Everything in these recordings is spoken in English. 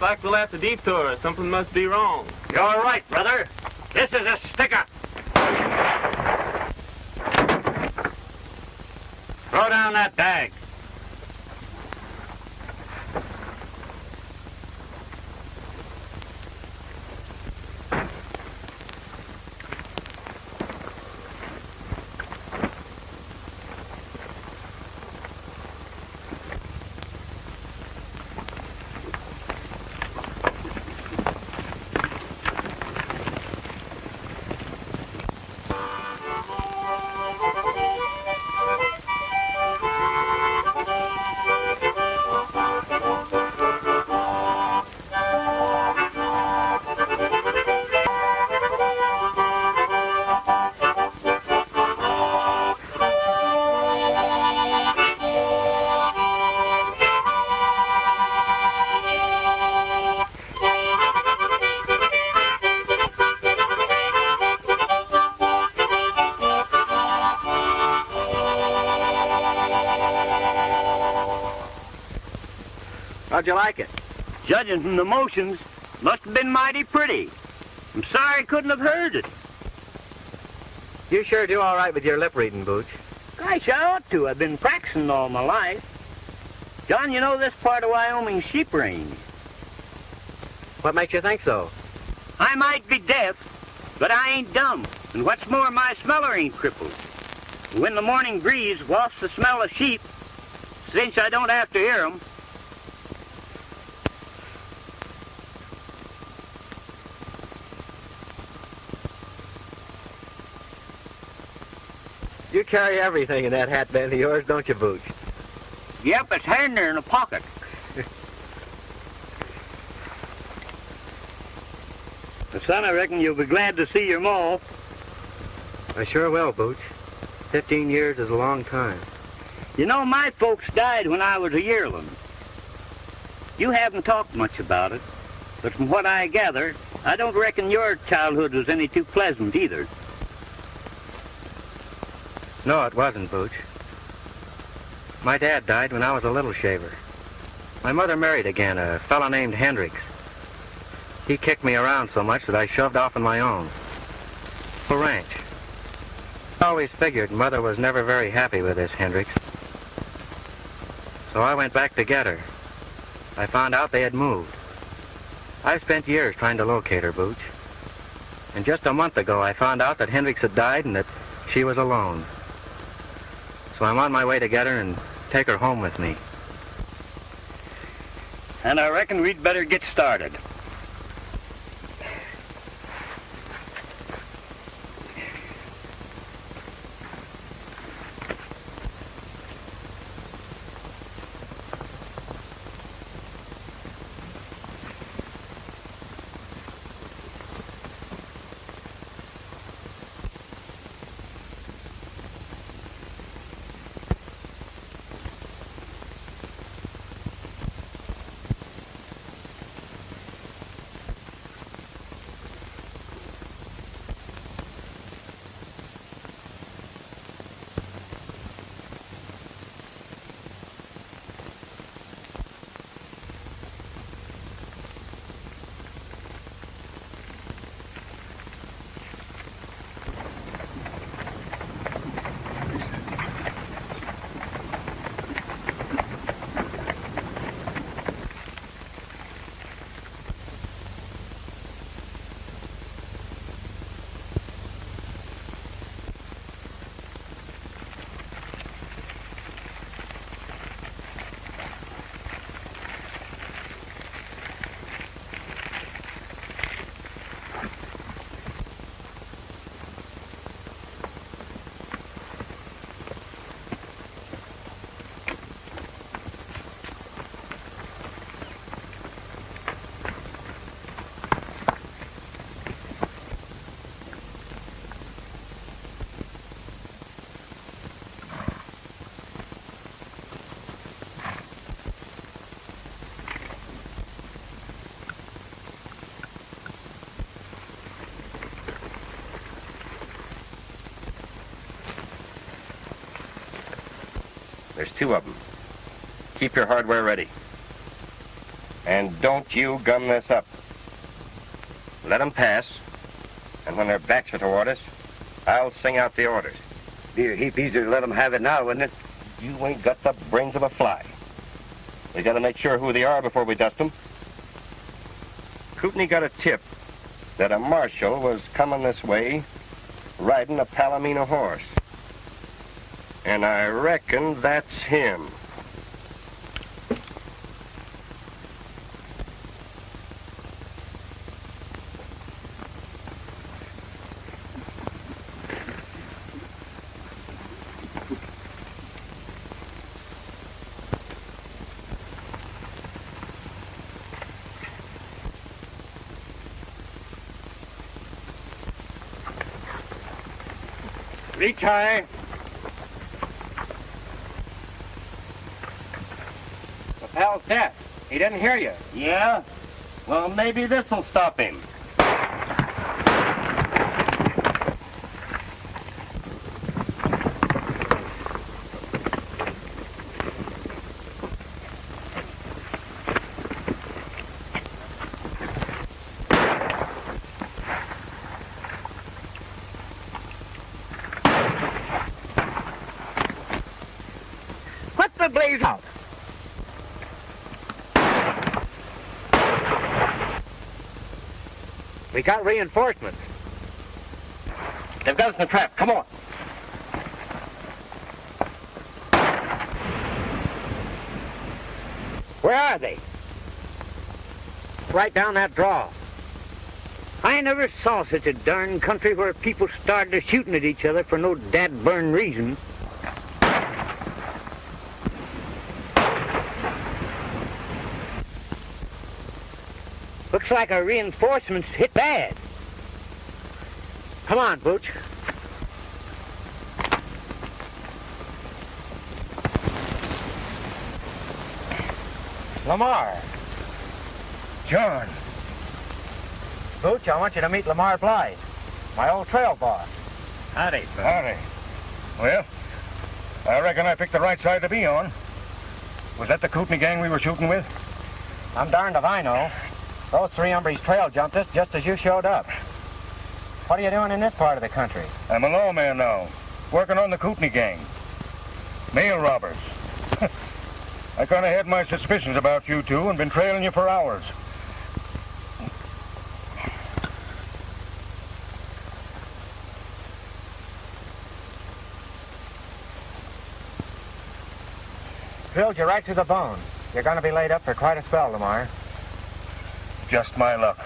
Looks like we'll have to detour. Something must be wrong. You're right, brother. This is a sticker. Throw down that bag. How'd you like it? Judging from the motions, must have been mighty pretty. I'm sorry I couldn't have heard it. You sure do all right with your lip reading, Booch. Gosh, I ought to. I've been practicing all my life. John, you know this part of Wyoming's sheep range. What makes you think so? I might be deaf, but I ain't dumb. And what's more, my smeller ain't crippled. When the morning breeze wafts the smell of sheep, since I don't have to hear 'em, You carry everything in that hat band of yours, don't you, Booch? yep, it's handy in a pocket. Son, I reckon you'll be glad to see your ma. I sure will, Booch. 15 years is a long time. You know, my folks died when I was a yearling. You haven't talked much about it, but from what I gather, I don't reckon your childhood was any too pleasant either. No, it wasn't, Booch. My dad died when I was a little shaver. My mother married again, a fellow named Hendricks. He kicked me around so much that I shoved off on my own. For ranch. I always figured Mother was never very happy with this Hendricks. So I went back to get her. I found out they had moved. I've spent years trying to locate her, Booch. And just a month ago, I found out that Hendricks had died and that she was alone. So I'm on my way to get her and take her home with me. And I reckon we'd better get started. There's two of them. Keep your hardware ready. And don't you gum this up. Let them pass, and when their backs are toward us, I'll sing out the orders. Be a heap easier to let them have it now, wouldn't it? You ain't got the brains of a fly. We gotta make sure who they are before we dust them. Kootney got a tip that a marshal was coming this way riding a Palomino horse. And I reckon that's him. Reach high. The pal's dead. He didn't hear you. Yeah? Well, maybe this'll stop him. What the blaze out? We got reinforcements. They've got us in a trap. Come on. Where are they? Right down that draw. I never saw such a darn country where people started shooting at each other for no dad-burn reason. Looks like our reinforcements hit bad. Come on, Booch. Lamar. John. Booch, I want you to meet Lamar Blythe, my old trail boss. Howdy, son. Howdy. Well, I reckon I picked the right side to be on. Was that the Kootney gang we were shooting with? I'm darned if I know. Those three hombres trail jumped us just as you showed up. What are you doing in this part of the country? I'm a lawman now, working on the Kootney gang. Mail robbers. I kind of had my suspicions about you two and been trailing you for hours. Drilled you right to the bone. You're going to be laid up for quite a spell, Lamar. Just my luck.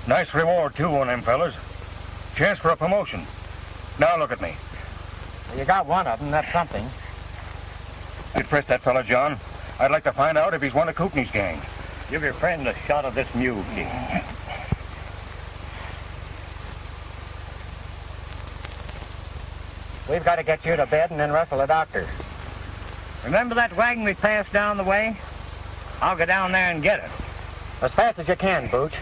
Nice reward, too, on them fellas. Chance for a promotion. Now look at me. Well, you got one of them, that's something. I'd press that fella, John. I'd like to find out if he's one of Kootney's gang. Give your friend a shot of this mule, King. We've got to get you to bed and then wrestle the doctor. Remember that wagon we passed down the way? I'll go down there and get it. As fast as you can, Booch.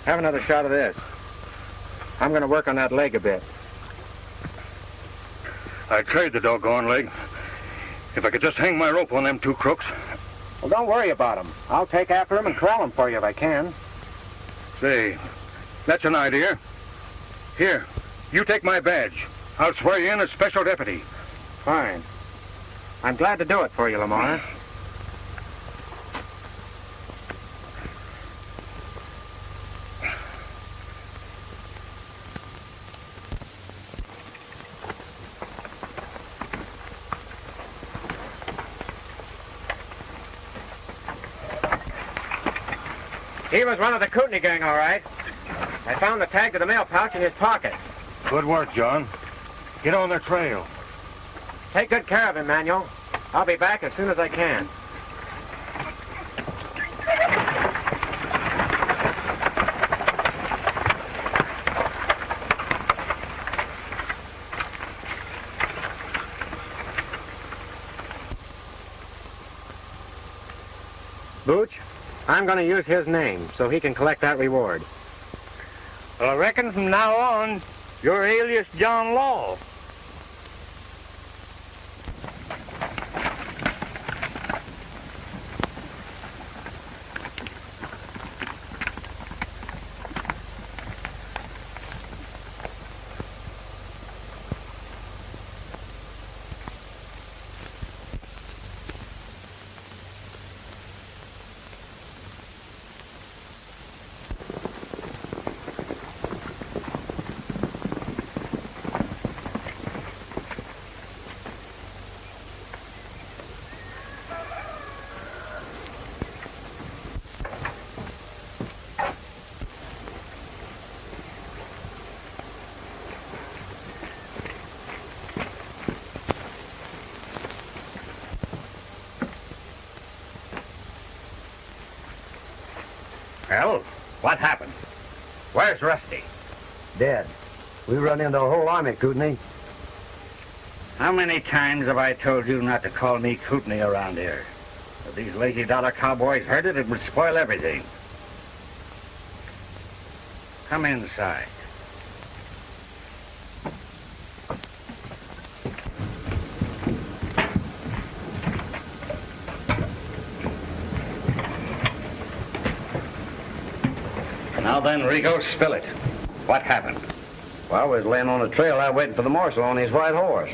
Have another shot of this. I'm going to work on that leg a bit. I'd trade the doggone leg. If I could just hang my rope on them two crooks. Well, don't worry about them. I'll take after them and corral them for you if I can. Say, that's an idea. Here, you take my badge. I'll swear you in as special deputy. Fine. I'm glad to do it for you, Lamar. He was one of the Kootney gang, all right. I found the tag to the mail pouch in his pocket. Good work, John. Get on their trail. Take good care of him, Manuel. I'll be back as soon as I can. Booch, I'm going to use his name so he can collect that reward. Well, I reckon from now on, you're Alias John Law. What happened? Where's Rusty? Dead. We run into a whole army, Kootney. How many times have I told you not to call me Kootney around here? If these lazy dollar cowboys heard it, it would spoil everything. Come inside. Now then, Rico, spill it. What happened? Well, I was laying on the trail out waiting for the marshal on his white horse.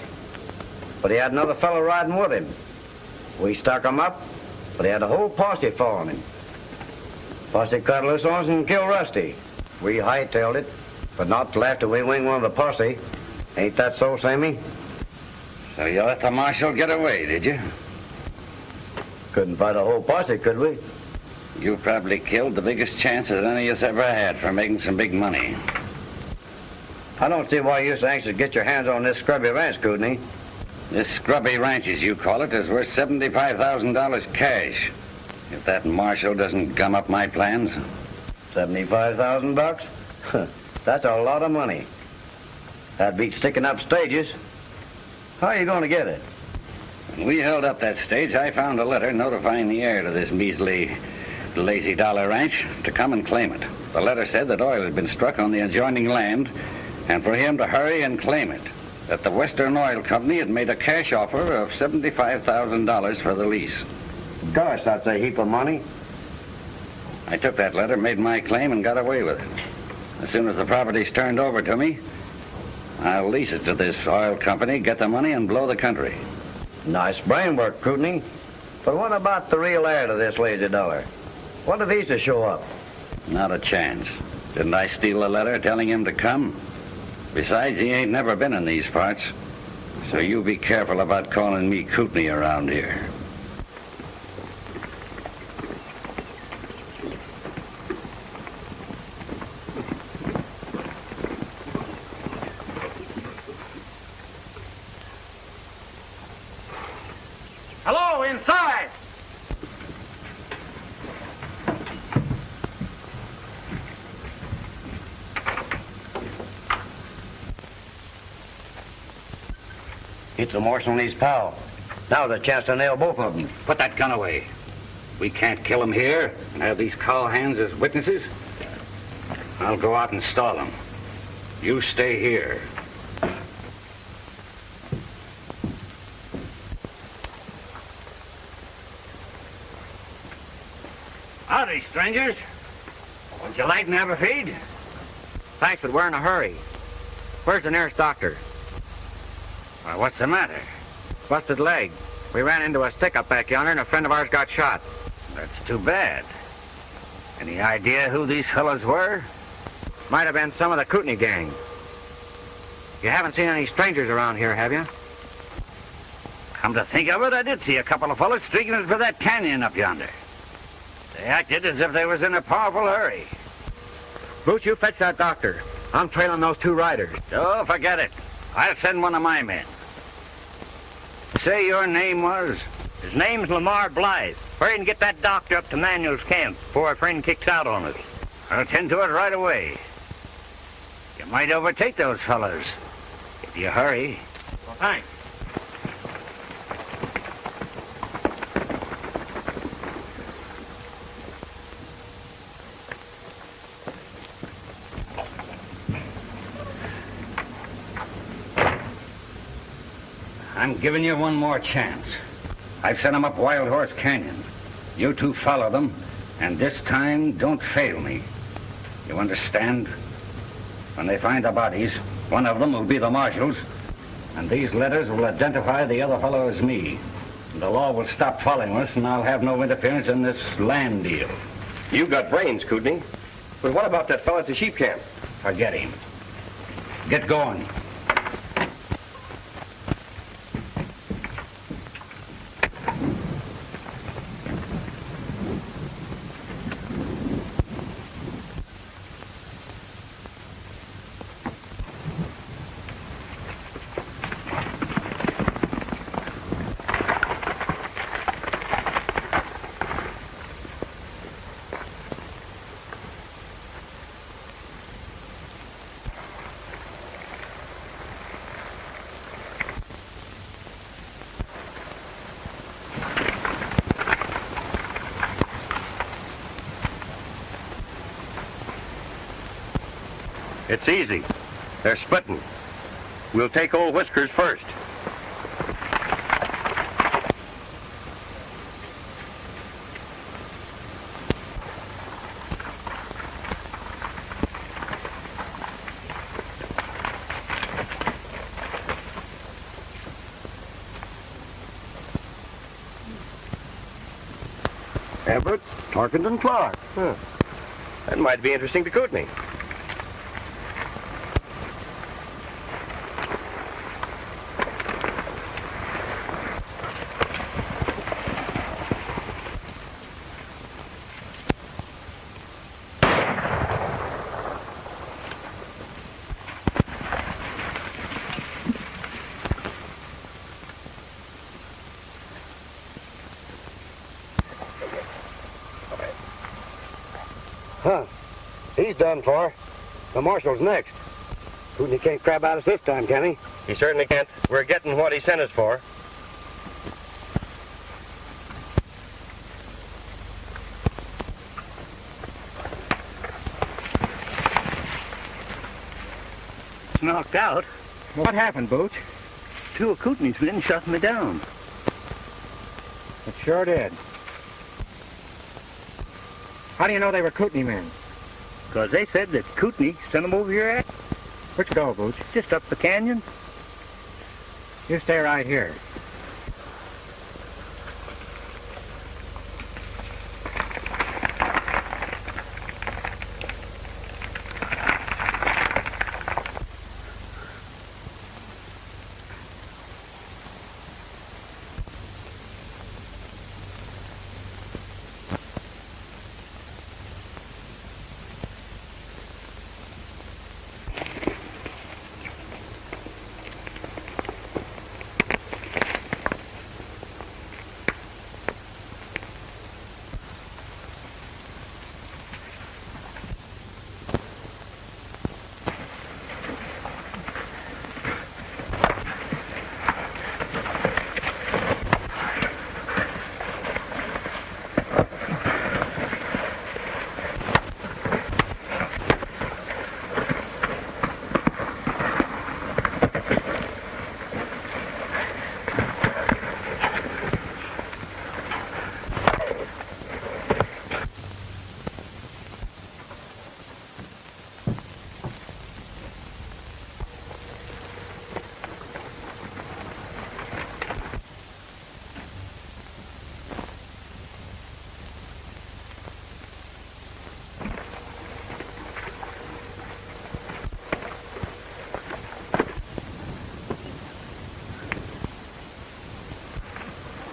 But he had another fellow riding with him. We stuck him up, but he had a whole posse following him. Posse cut loose on us and killed Rusty. We hightailed it, but not till after we winged one of the posse. Ain't that so, Sammy? So you let the marshal get away, did you? Couldn't fight a whole posse, could we? You probably killed the biggest chance that any of us ever had for making some big money. I don't see why you're so anxious to get your hands on this scrubby ranch, Kootney. This scrubby ranch, as you call it, is worth $75,000 cash. If that marshal doesn't gum up my plans. $75,000? That's a lot of money. That beats sticking up stages. How are you going to get it? When we held up that stage, I found a letter notifying the heir to this measly, lazy dollar ranch to come and claim it. The letter said that oil had been struck on the adjoining land and for him to hurry and claim it. That the Western Oil Company had made a cash offer of $75,000 for the lease. Gosh, that's a heap of money. I took that letter, made my claim, and got away with it. As soon as the property's turned over to me, I'll lease it to this oil company, get the money, and blow the country. Nice brain work, Kootney. But what about the real heir to this lazy dollar? What if he's to show up? Not a chance. Didn't I steal a letter telling him to come? Besides, he ain't never been in these parts. So you be careful about calling me Kootney around here. Hello, inside! It's the marshal and his pal. Now's a chance to nail both of them. Put that gun away. We can't kill him here and have these cowhands as witnesses. I'll go out and stall them. You stay here. Howdy, strangers. Would you like to have a feed? Thanks, but we're in a hurry. Where's the nearest doctor? Well, what's the matter? Busted leg. We ran into a stick-up back yonder, and a friend of ours got shot. That's too bad. Any idea who these fellows were? Might have been some of the Kootney gang. You haven't seen any strangers around here, have you? Come to think of it, I did see a couple of fellows streaking it for that canyon up yonder. They acted as if they was in a powerful hurry. Boots, you fetch that doctor. I'm trailing those two riders. Oh, forget it. I'll send one of my men. Say your name was? His name's Lamar Blythe. Hurry and get that doctor up to Manuel's camp before our friend kicks out on us. I'll tend to it right away. You might overtake those fellows if you hurry. Well, thanks. I'm giving you one more chance. I've sent them up Wild Horse Canyon. You two follow them, and this time don't fail me. You understand? When they find the bodies, one of them will be the marshal's, and these letters will identify the other fellow as me. The law will stop following us, and I'll have no interference in this land deal. You got brains, Kootney. But what about that fellow at the sheep camp? Forget him. Get going. It's easy. They're splitting. We'll take old Whiskers first. Everett, Tarkington, Clark. Huh. That might be interesting to Kootney. Huh. He's done for. The marshal's next. Kootney can't crab out us this time, can he? He certainly can't. We're getting what he sent us for. It's knocked out. What happened, Booch? Two of Kootney's men shot me down. It sure did. How do you know they were Kootney men? Because they said that Kootney sent them over here at. Where'd you go, Booch? Just up the canyon. You stay right here.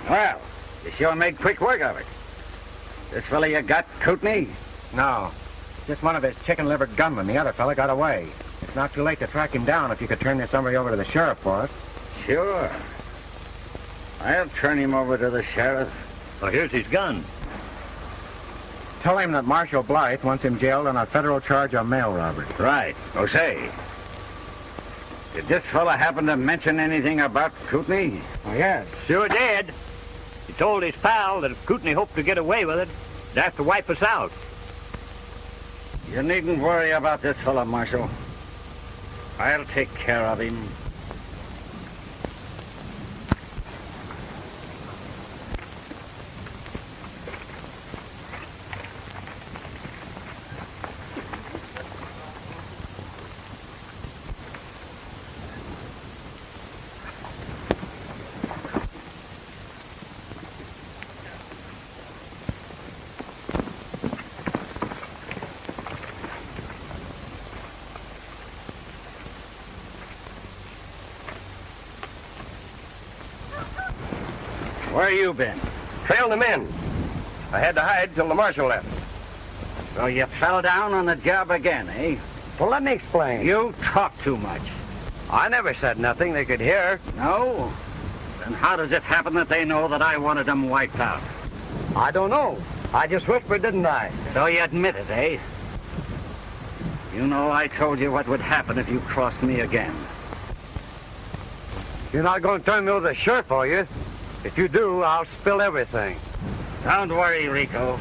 Well, you sure made quick work of it. This fella you got, Kootney? No. Just one of his chicken-livered gunmen. The other fella got away. It's not too late to track him down if you could turn this somebody over to the sheriff for us. Sure. I'll turn him over to the sheriff. Well, here's his gun. Tell him that Marshal Blythe wants him jailed on a federal charge of mail robbery. Right. Oh, say, did this fella happen to mention anything about Kootney? Oh, yes. Sure did. He told his pal that if Kootney hoped to get away with it, he'd have to wipe us out. You needn't worry about this fella, Marshal. I'll take care of him. Where you been? Trailed them in. I had to hide till the marshal left. So you fell down on the job again, eh? Well, let me explain. You talk too much. I never said nothing they could hear. No? Then how does it happen that they know that I wanted them wiped out? I don't know. I just whispered, didn't I? So you admit it, eh? You know I told you what would happen if you crossed me again. You're not going to turn me over to the sheriff, are you? If you do, I'll spill everything. Don't worry, Rico.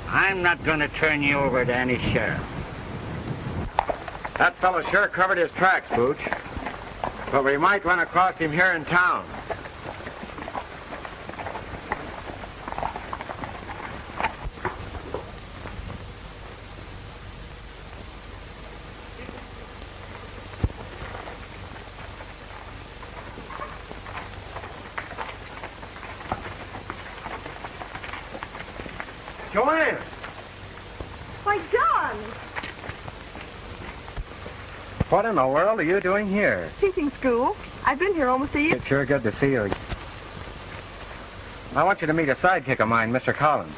I'm not going to turn you over to any sheriff. That fellow sure covered his tracks, Booch. But we might run across him here in town. Joan! Why, John! What in the world are you doing here? Teaching school. I've been here almost a year. It's sure good to see you. I want you to meet a sidekick of mine, Mr. Collins.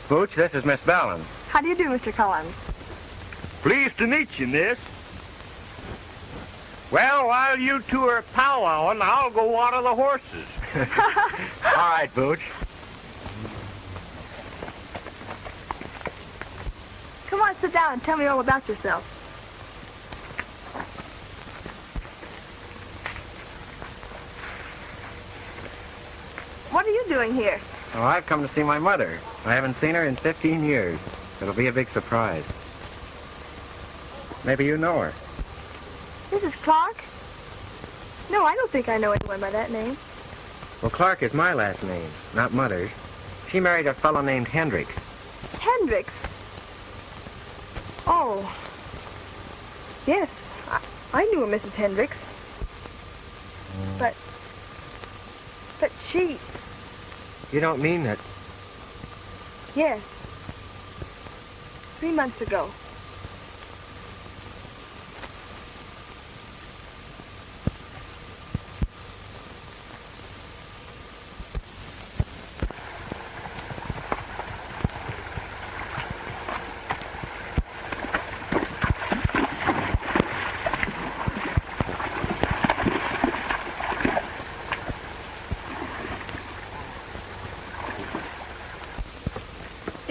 Booch, this is Miss Ballin. How do you do, Mr. Collins? Pleased to meet you, miss. Well, while you two are powwowing, I'll go water the horses. All right, Booch. Come on, sit down and tell me all about yourself. What are you doing here? Oh, I've come to see my mother. I haven't seen her in 15 years. It'll be a big surprise. Maybe you know her. Mrs. Clark? No, I don't think I know anyone by that name. Well, Clark is my last name, not Mother's. She married a fellow named Hendricks. Hendricks? Oh. Yes, I knew a Mrs. Hendricks. But she... You don't mean that... Yes. 3 months ago.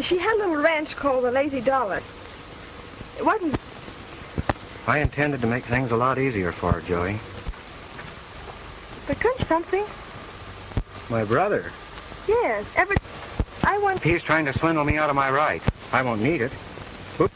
She had a little ranch called the Lazy Dollar. It wasn't... I intended to make things a lot easier for her, Joey. But couldn't something? My brother? Yes, I want... He's trying to swindle me out of my right. I won't need it. Oop.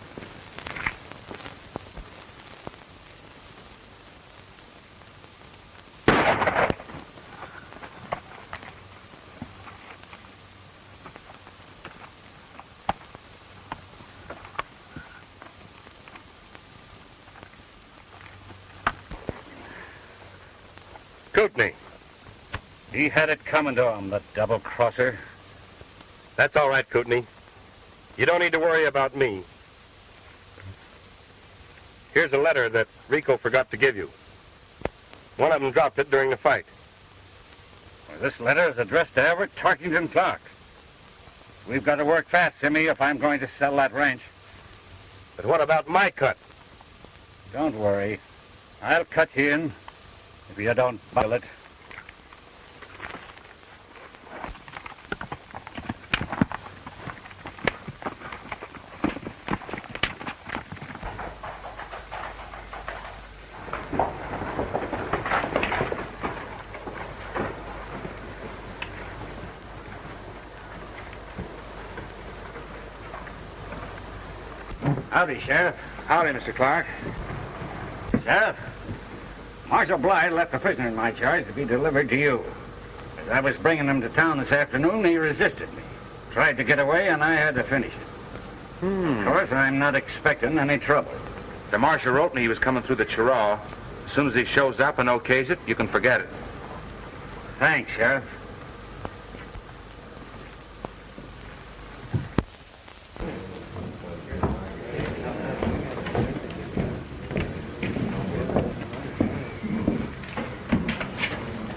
Kootney. He had it coming to him, the double-crosser. That's all right, Kootney. You don't need to worry about me. Here's a letter that Rico forgot to give you. One of them dropped it during the fight. Well, this letter is addressed to Everett Tarkington Clark. We've got to work fast, Simmy, if I'm going to sell that ranch. But what about my cut? Don't worry. I'll cut you in if you don't boil it. Howdy, Sheriff. Howdy, Mr. Clark. Sheriff, Marshal Blythe left a prisoner in my charge to be delivered to you. As I was bringing him to town this afternoon, he resisted me. Tried to get away, and I had to finish it. Of course, I'm not expecting any trouble. The marshal wrote me he was coming through the Chiraw. As soon as he shows up and okays it, you can forget it. Thanks, Sheriff.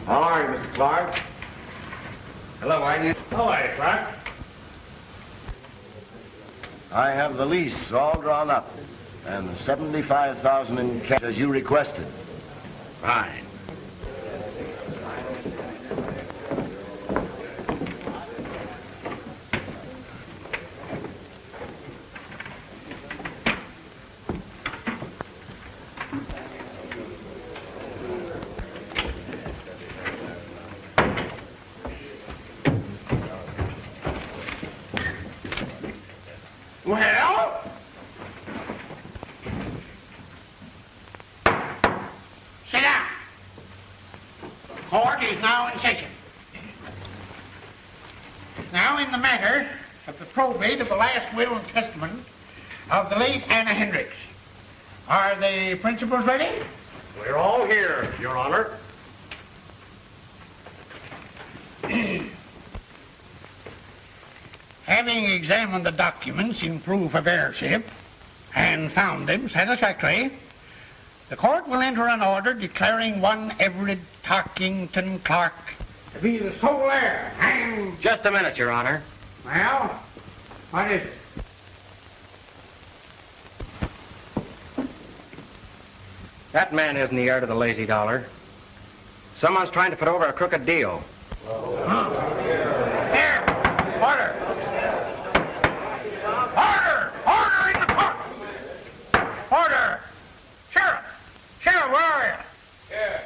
How are you, Mr. Clark? Hello, Agnew. How are you, Clark? I have the lease all drawn up, and the $75,000 in cash as you requested. Fine. Well? court is now in session. Now, in the matter of the probate of the last will and testament of the late Anna Hendricks, are the principals ready? We're all here, Your Honor. Having examined the documents in proof of heirship and found them satisfactory, the court will enter an order declaring one Everett Tarkington Clark to be the sole heir and... Just a minute, Your Honor. Well, what is it? That man isn't the heir to the lazy dollar. Someone's trying to put over a crooked deal. Here! Order! Order! Order in the court! Order! Sheriff! Sheriff, where are you? Here.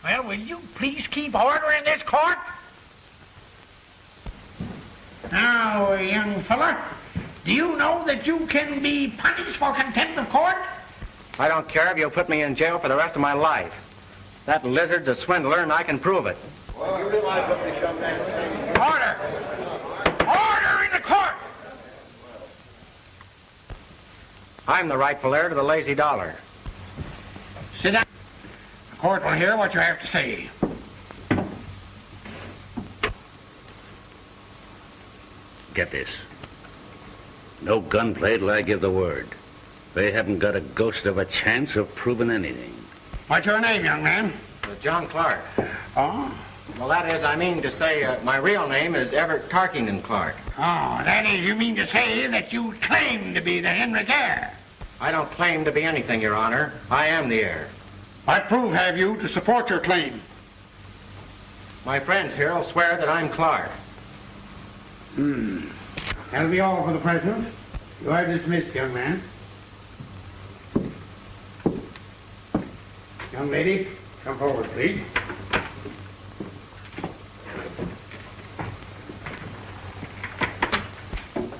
Well, will you please keep order in this court? Now, young fella, do you know that you can be punished for contempt of court? I don't care if you'll put me in jail for the rest of my life. That lizard's a swindler, and I can prove it. Well, you realize what this young man is saying? Order! Order in the court! I'm the rightful heir to the lazy dollar. Sit down. The court will hear what you have to say. Get this. No gunplay till I give the word. They haven't got a ghost of a chance of proving anything. What's your name, young man? John Clark. Oh? Well, that is, I mean to say, my real name is Everett Tarkington Clark. Oh, that is, you mean to say that you claim to be the Hendrick heir? I don't claim to be anything, Your Honor. I am the heir. What proof have you to support your claim? My friends here will swear that I'm Clark. That'll be all for the present. You are dismissed, young man. Young lady, come forward, please.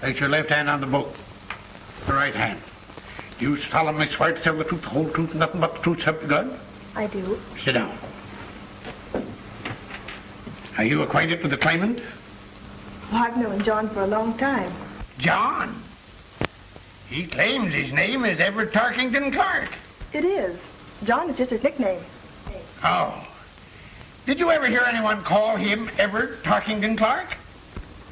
Place your left hand on the book. The right hand. Do you solemnly swear to tell the truth, the whole truth, and nothing but the truth, so help you God? I do. Sit down. Are you acquainted with the claimant? Well, I've known John for a long time. John? He claims his name is Everett Tarkington Clark. It is. John is just his nickname. Oh. Did you ever hear anyone call him Everett Tarkington Clark?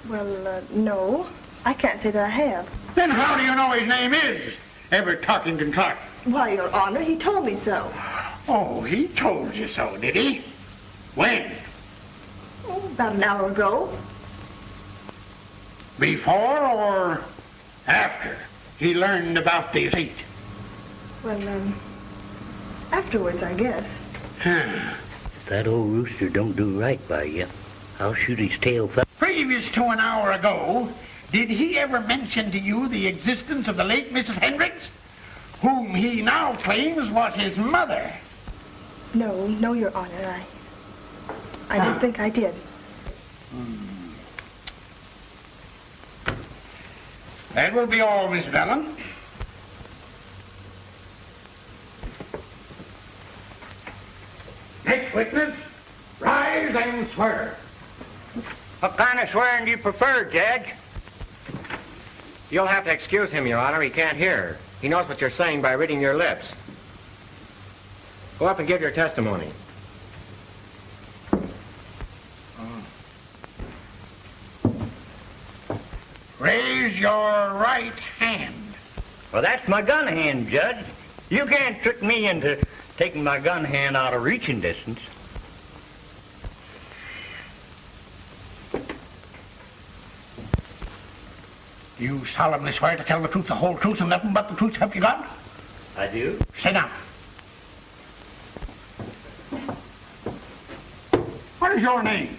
Well, no. I can't say that I have. Then how do you know his name is Everett Tarkington Clark? Why, Your Honor, he told me so. Oh, he told you so, did he? When? Oh, about an hour ago. Before or after he learned about the estate? Well, afterwards, I guess. If that old rooster don't do right by you, I'll shoot his tail. Previous to an hour ago, did he ever mention to you the existence of the late Mrs. Hendricks, whom he now claims was his mother? No, Your Honor, I don't think I did. That will be all, Miss Vellon. Next witness, rise and swear. What kind of swearing do you prefer, Judge? You'll have to excuse him, Your Honor. He can't hear. He knows what you're saying by reading your lips. Go up and give your testimony. Raise your right hand. Well, that's my gun hand, Judge. You can't trick me into taking my gun hand out of reaching distance. You solemnly swear to tell the truth, the whole truth, and nothing but the truth, help you God? I do. Sit down. What is your name?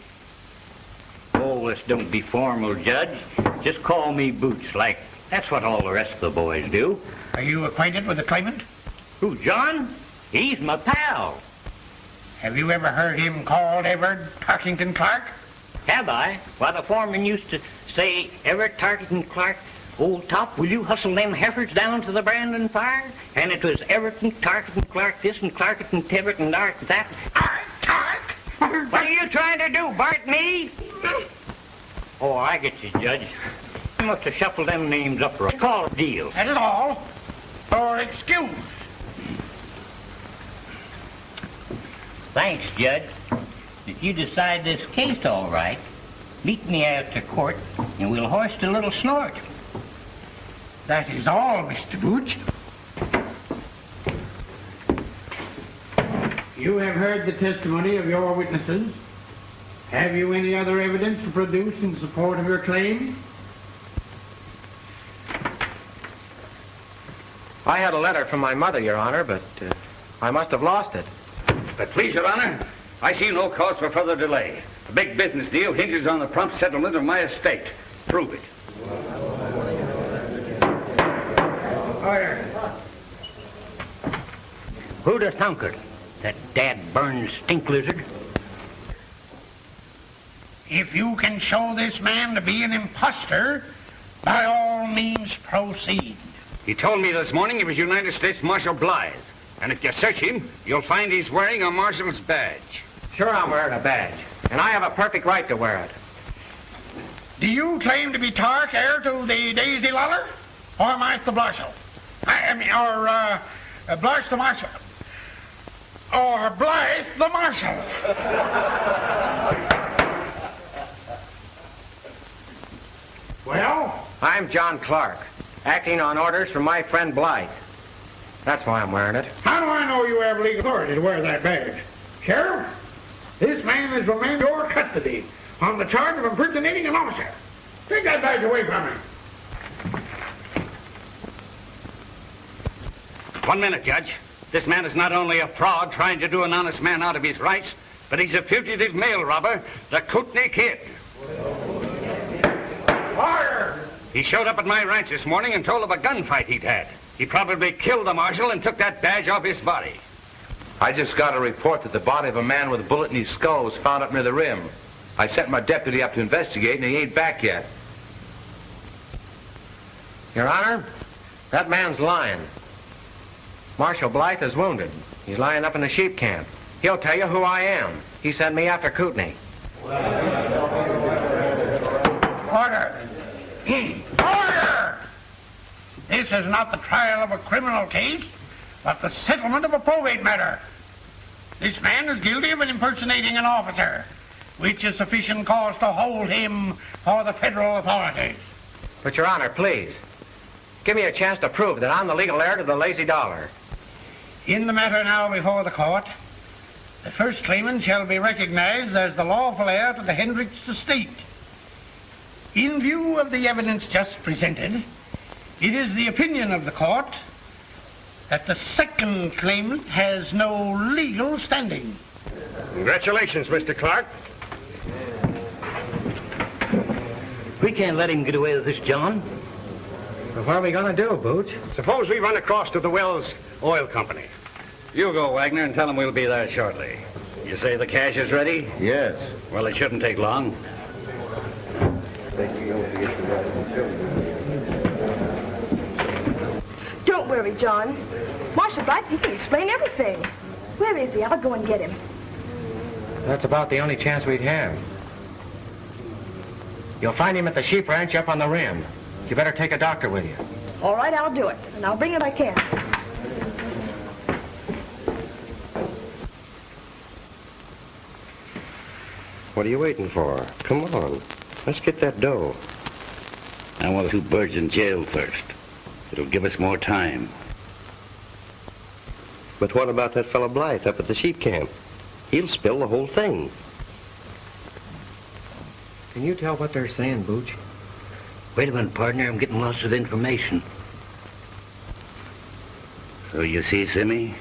Oh, this don't be formal, Judge. Just call me Boots, like that's what all the rest of the boys do. Are you acquainted with the claimant? Who, John? He's my pal. Have you ever heard him called Everett Tarkington Clark? Have I? Why, the foreman used to say, Everett Tarkington Clark, old top, will you hustle them heifers down to the branding fire? And it was Everett and Tarkington Clark this and Clark and Tibbet and Dark that. Clark, What are you trying to do, Bart, me? Oh, I get you, Judge. You must have shuffled them names up right. Call a deal. That is all. Or excuse. Thanks, Judge. If you decide this case all right, meet me after court, and we'll hoist a little snort. That is all, Mr. Booch. You have heard the testimony of your witnesses. Have you any other evidence to produce in support of your claim? I had a letter from my mother, Your Honor, but I must have lost it. But please, Your Honor, I see no cause for further delay. A big business deal hinges on the prompt settlement of my estate. Prove it. Order. Who'd have thunkered? That dad-burned stink lizard? If you can show this man to be an imposter, by all means proceed. He told me this morning he was United States Marshal Blythe. And if you search him, you'll find he's wearing a marshal's badge. Sure, I'm wearing a badge. And I have a perfect right to wear it. Do you claim to be Tark, heir to the Daisy Luller? Or Martha Blarshall? Blarsh the Marshal. Or Blythe the Marshal. Well? I'm John Clark, acting on orders from my friend Blythe. That's why I'm wearing it. How do I know you have legal authority to wear that badge? Sheriff, this man is remanded your custody on the charge of impersonating an officer. Take that badge away from him. 1 minute, Judge. This man is not only a fraud trying to do an honest man out of his rights, but he's a fugitive mail robber, the Kootney Kid. Fire! He showed up at my ranch this morning and told of a gunfight he'd had. He probably killed the marshal and took that badge off his body. I just got a report that the body of a man with a bullet in his skull was found up near the rim. I sent my deputy up to investigate, and he ain't back yet. Your Honor, that man's lying. Marshal Blythe is wounded. He's lying up in the sheep camp. He'll tell you who I am. He sent me after Kootney. Order! Order! This is not the trial of a criminal case, but the settlement of a probate matter. This man is guilty of impersonating an officer, which is sufficient cause to hold him for the federal authorities. But, Your Honor, please, give me a chance to prove that I'm the legal heir to the lazy dollar. In the matter now before the court, the first claimant shall be recognized as the lawful heir to the Hendricks estate. In view of the evidence just presented, it is the opinion of the court that the second claimant has no legal standing. Congratulations, Mr. Clark. We can't let him get away with this, John. But what are we going to do, Booch? Suppose we run across to the Wells Oil Company. You go, Wagner, and tell him we'll be there shortly. You say the cash is ready? Yes. Well, it shouldn't take long. Don't worry, John. Marshal Blythe, he can explain everything. Where is he? I'll go and get him. That's about the only chance we'd have. You'll find him at the sheep ranch up on the rim. You better take a doctor with you. All right, I'll do it. And I'll bring it I can. What are you waiting for? Come on. Let's get that dough. I want 2 birds in jail first. It'll give us more time. But what about that fellow Blythe up at the sheep camp? He'll spill the whole thing. Can you tell what they're saying, Booch? Wait a minute, partner. I'm getting lots of information. So you see, Simmy,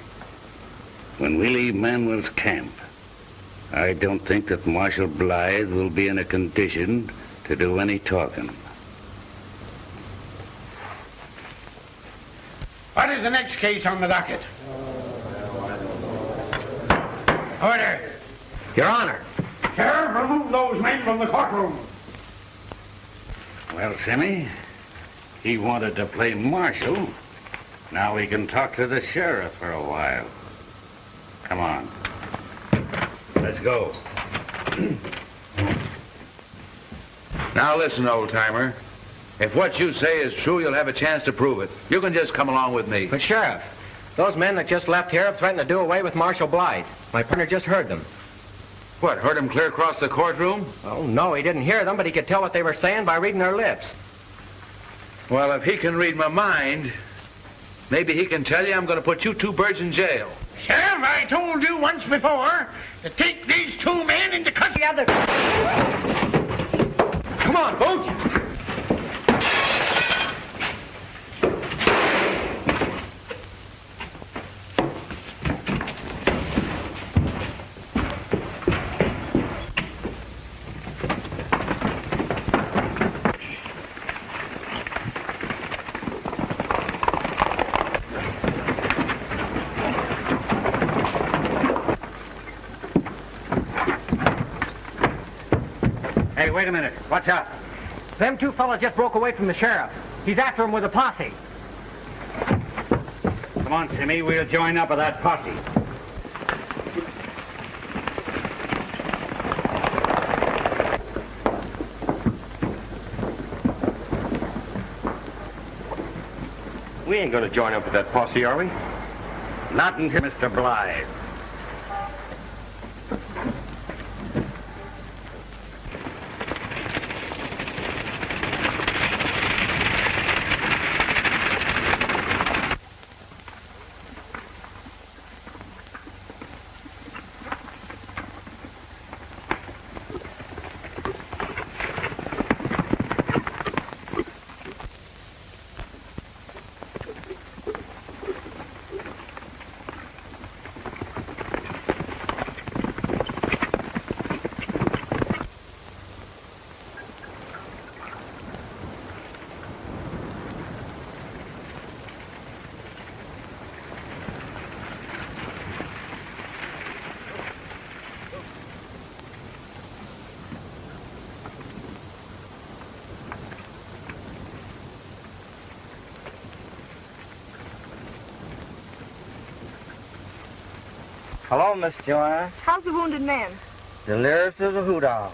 when we leave Manuel's camp, I don't think that Marshal Blythe will be in a condition to do any talking. What is the next case on the docket? Order. Your Honor. Sheriff, remove those men from the courtroom. Well, Simmy, he wanted to play marshal. Now we can talk to the sheriff for a while. Come on. Let's go. Now listen, old-timer. If what you say is true, you'll have a chance to prove it. You can just come along with me. But, Sheriff, those men that just left here have threatened to do away with Marshal Blythe. My partner just heard them. What, heard him clear across the courtroom? Oh, no, he didn't hear them, but he could tell what they were saying by reading their lips. Well, if he can read my mind, maybe he can tell you I'm going to put you two birds in jail. Sheriff, I told you once before to take these two men into custody. Come on, Booch! Hey, wait a minute. What's up? Them two fellas just broke away from the sheriff. He's after him with a posse. Come on, Simmy. We'll join up with that posse. We ain't gonna join up with that posse, are we? Not until Mr. Blythe. Hello, Miss Joanne. How's the wounded man? The nearest is a hoot owl.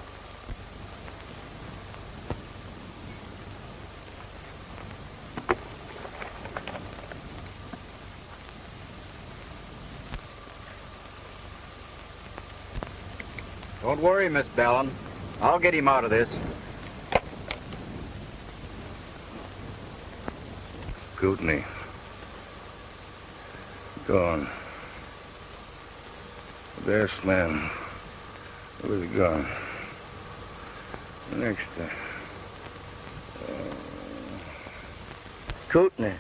Don't worry, Miss Bellin. I'll get him out of this. Kootney. Gone. The best man was gone. The next Kootney.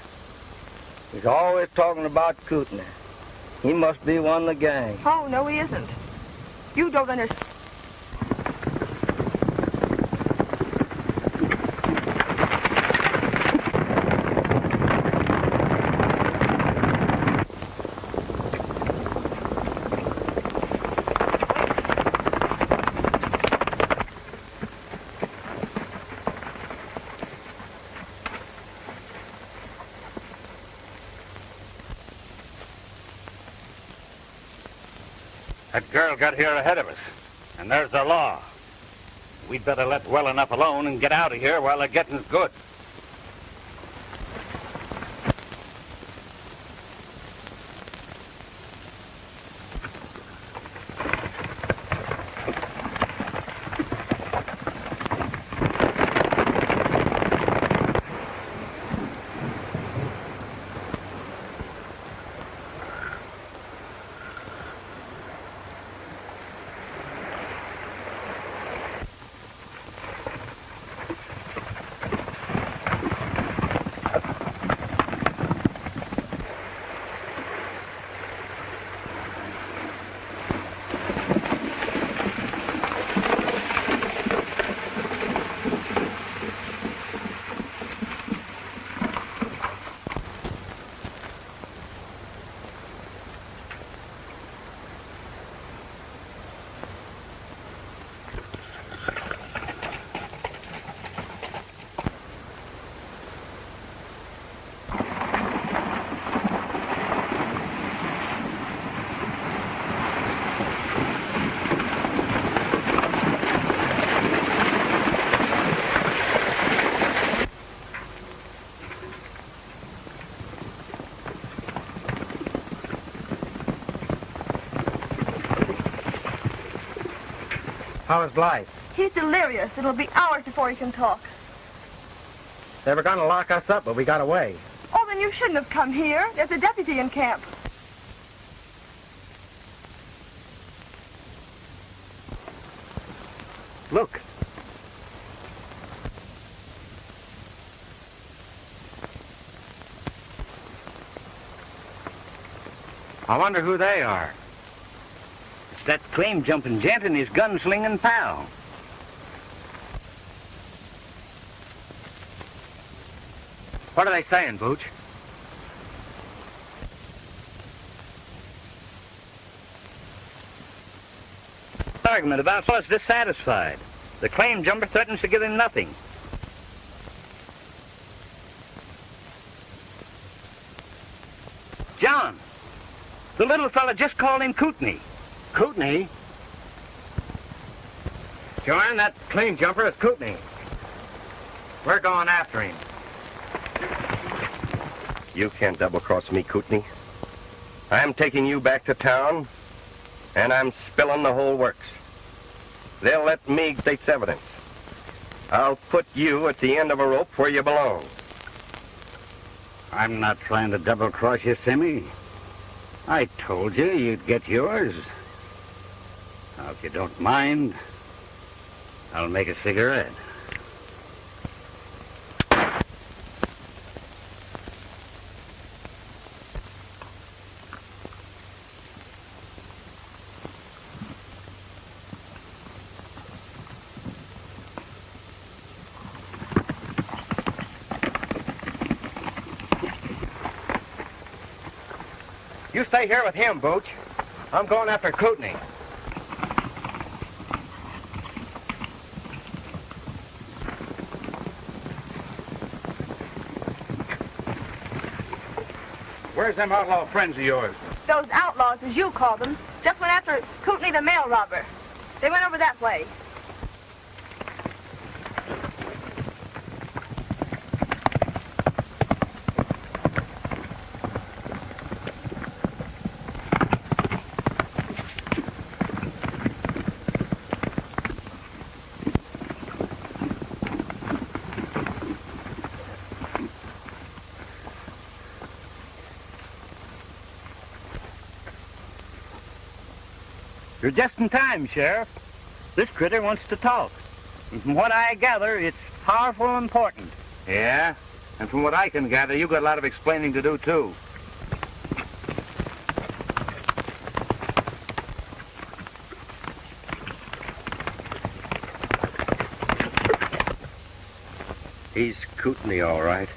He's always talking about Kootney. He must be one of the gang. Oh, no, he isn't. You don't understand. That girl got here ahead of us, and there's the law. We'd better let well enough alone and get out of here while the getting's good. How is Blythe? He's delirious. It'll be hours before he can talk. They were going to lock us up, but we got away. Oh, then you shouldn't have come here. There's a deputy in camp. Look. I wonder who they are. It's that claim-jumping gent and his gun-slinging pal. What are they saying, Booch? Argument about fellas dissatisfied. The claim jumper threatens to give him nothing. John, the little fella just called him Kootney. Kootney? Joan, that claim jumper is Kootney. We're going after him. You can't double-cross me, Kootney. I'm taking you back to town, and I'm spilling the whole works. They'll let me take evidence. I'll put you at the end of a rope where you belong. I'm not trying to double-cross you, Simmy. I told you you'd get yours. Now, if you don't mind, I'll make a cigarette. You stay here with him, Booch. I'm going after Kootney. Where's them outlaw friends of yours? Those outlaws, as you call them, just went after Kootney the mail robber. They went over that way. You're just in time, Sheriff. This critter wants to talk. And from what I gather, it's powerful important. Yeah? And from what I can gather, you got a lot of explaining to do, too. He's Kootney, all right.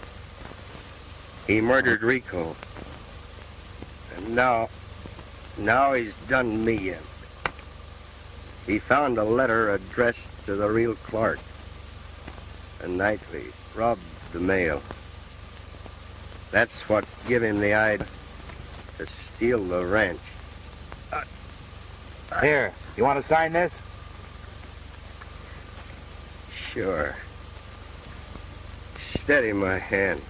He murdered Rico. And now he's done me in. He found a letter addressed to the real Clark. And nightly robbed the mail. That's what give him the idea to steal the ranch. Here, you want to sign this? Sure. Steady my hand.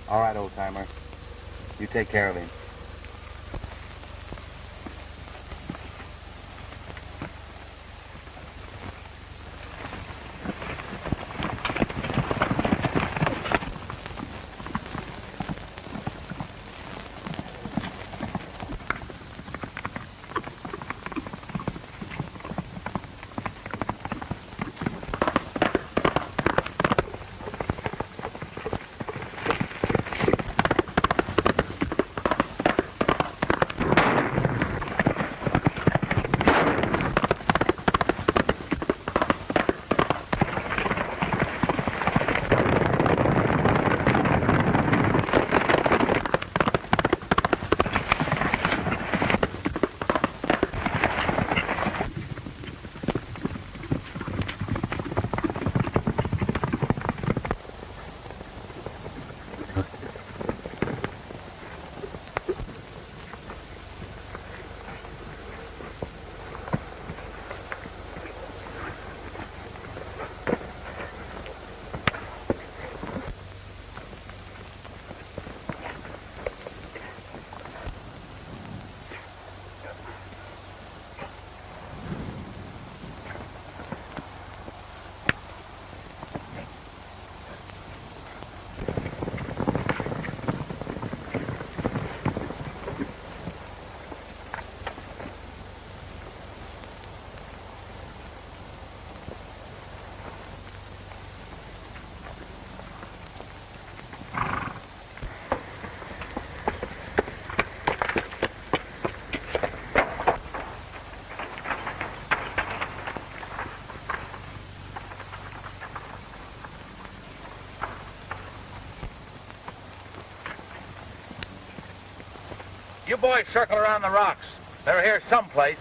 All right, old-timer. You take care of him. You boys circle around the rocks. They're here someplace.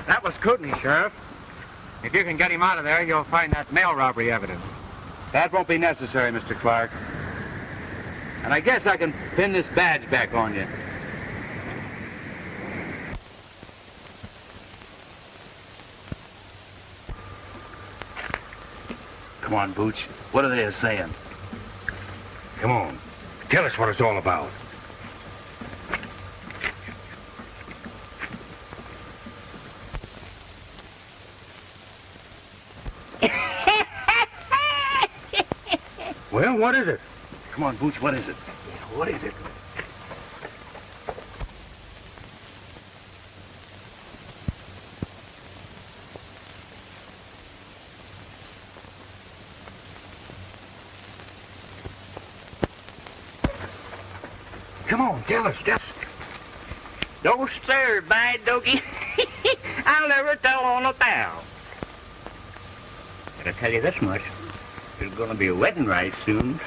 That was Kootney, Sheriff. If you can get him out of there, you'll find that mail robbery evidence. That won't be necessary, Mr. Clark. And I guess I can pin this badge back on you. Come on, Booch. What are they saying? Come on. Tell us what it's all about. Well, what is it? Come on, Booch, what is it? What is it? Come on, tell us. Don't stir, by doggy. I'll never tell on a pal. But I tell you this much. There's going to be a wedding right soon.